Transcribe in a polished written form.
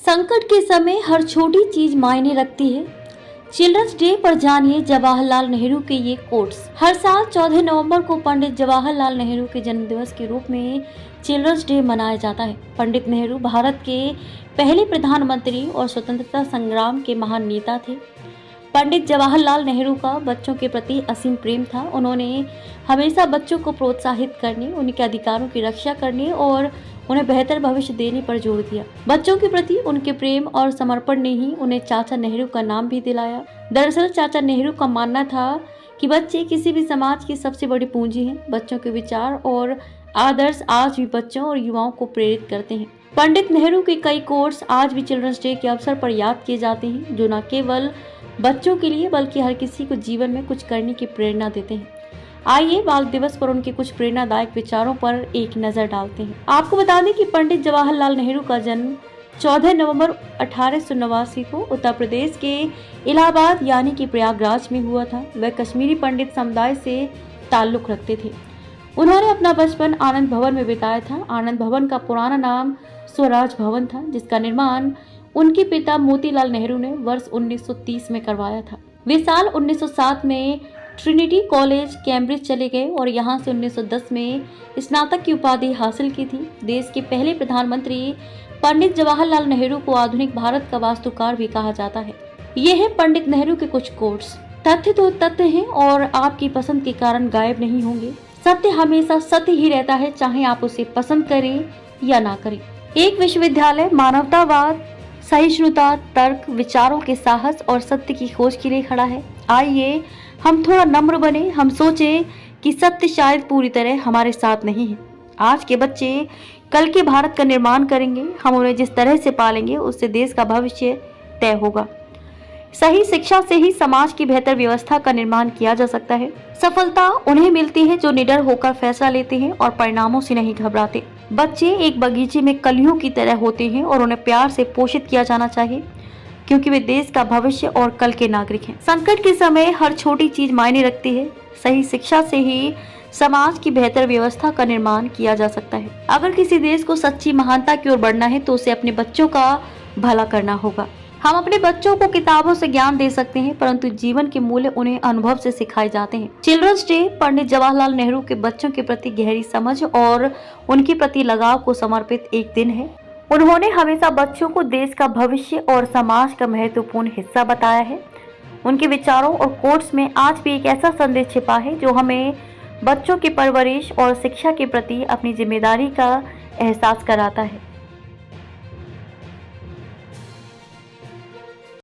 संकट के समय हर छोटी चीज मायने रखती है। चिल्ड्रंस डे पर जानिए जवाहरलाल नेहरू के ये कोट्स। हर साल 14 नवंबर को पंडित जवाहरलाल नेहरू के जन्मदिवस के रूप में चिल्ड्रंस डे मनाया जाता है। पंडित नेहरू भारत के पहले प्रधानमंत्री और स्वतंत्रता संग्राम के महान नेता थे। पंडित जवाहरलाल नेहरू का बच्चों के प्रति असीम प्रेम था। उन्होंने हमेशा बच्चों को प्रोत्साहित करने, उनके अधिकारों की रक्षा करने और उन्हें बेहतर भविष्य देने पर जोर दिया। बच्चों के प्रति उनके प्रेम और समर्पण ने ही उन्हें चाचा नेहरू का नाम भी दिलाया। दरअसल चाचा नेहरू का मानना था कि बच्चे किसी भी समाज की सबसे बड़ी पूंजी हैं। बच्चों के विचार और आदर्श आज भी बच्चों और युवाओं को प्रेरित करते हैं। पंडित नेहरू के कई कोट्स आज भी चिल्ड्रंस डे के अवसर पर याद किए जाते हैं, जो न केवल बच्चों के लिए बल्कि हर किसी को जीवन में कुछ करने की प्रेरणा देते हैं। आइए बाल दिवस पर उनके कुछ प्रेरणादायक विचारों पर एक नजर डालते हैं। आपको बता दें कि पंडित जवाहरलाल नेहरू का जन्म 14 नवंबर 1889 को उत्तर प्रदेश के इलाहाबाद यानी कि प्रयागराज में हुआ था। वह कश्मीरी पंडित समुदाय से ताल्लुक रखते थे। उन्होंने अपना बचपन आनंद भवन में बिताया था। आनंद भवन का पुराना नाम स्वराज भवन था, जिसका निर्माण उनके पिता मोतीलाल नेहरू ने वर्ष 1930 में करवाया था। वे साल 1907 में ट्रिनिटी कॉलेज कैम्ब्रिज चले गए और यहाँ से 1910 में स्नातक की उपाधि हासिल की थी। देश के पहले प्रधानमंत्री पंडित जवाहरलाल नेहरू को आधुनिक भारत का वास्तुकार भी कहा जाता है। ये है पंडित नेहरू के कुछ कोट्स। तथ्य तो तथ्य हैं और आपकी पसंद के कारण गायब नहीं होंगे। सत्य हमेशा सत्य ही रहता है, चाहे आप उसे पसंद करें या ना करें। एक विश्वविद्यालय मानवतावाद, सहिष्णुता, तर्क, विचारों के साहस और सत्य की खोज के लिए खड़ा है। आइए हम थोड़ा नम्र बने, हम सोचें कि सत्य शायद पूरी तरह हमारे साथ नहीं है। आज के बच्चे कल के भारत का निर्माण करेंगे। हम उन्हें जिस तरह से पालेंगे उससे देश का भविष्य तय होगा। सही शिक्षा से ही समाज की बेहतर व्यवस्था का निर्माण किया जा सकता है। सफलता उन्हें मिलती है जो निडर होकर फैसला लेते हैं और परिणामों से नहीं घबराते। बच्चे एक बगीचे में कलियों की तरह होते हैं और उन्हें प्यार से पोषित किया जाना चाहिए, क्योंकि वे देश का भविष्य और कल के नागरिक हैं। संकट के समय हर छोटी चीज मायने रखती है। सही शिक्षा से ही समाज की बेहतर व्यवस्था का निर्माण किया जा सकता है। अगर किसी देश को सच्ची महानता की ओर बढ़ना है तो उसे अपने बच्चों का भला करना होगा। हम अपने बच्चों को किताबों से ज्ञान दे सकते हैं, परंतु जीवन के मूल्य उन्हें अनुभव से सिखाए जाते हैं। चिल्ड्रंस डे पंडित जवाहरलाल नेहरू के बच्चों के प्रति गहरी समझ और उनके प्रति लगाव को समर्पित एक दिन है। उन्होंने हमेशा बच्चों को देश का भविष्य और समाज का महत्वपूर्ण हिस्सा बताया है। उनके विचारों और कोट्स में आज भी एक ऐसा संदेश छिपा है जो हमें बच्चों की परवरिश और शिक्षा के प्रति अपनी जिम्मेदारी का एहसास कराता है।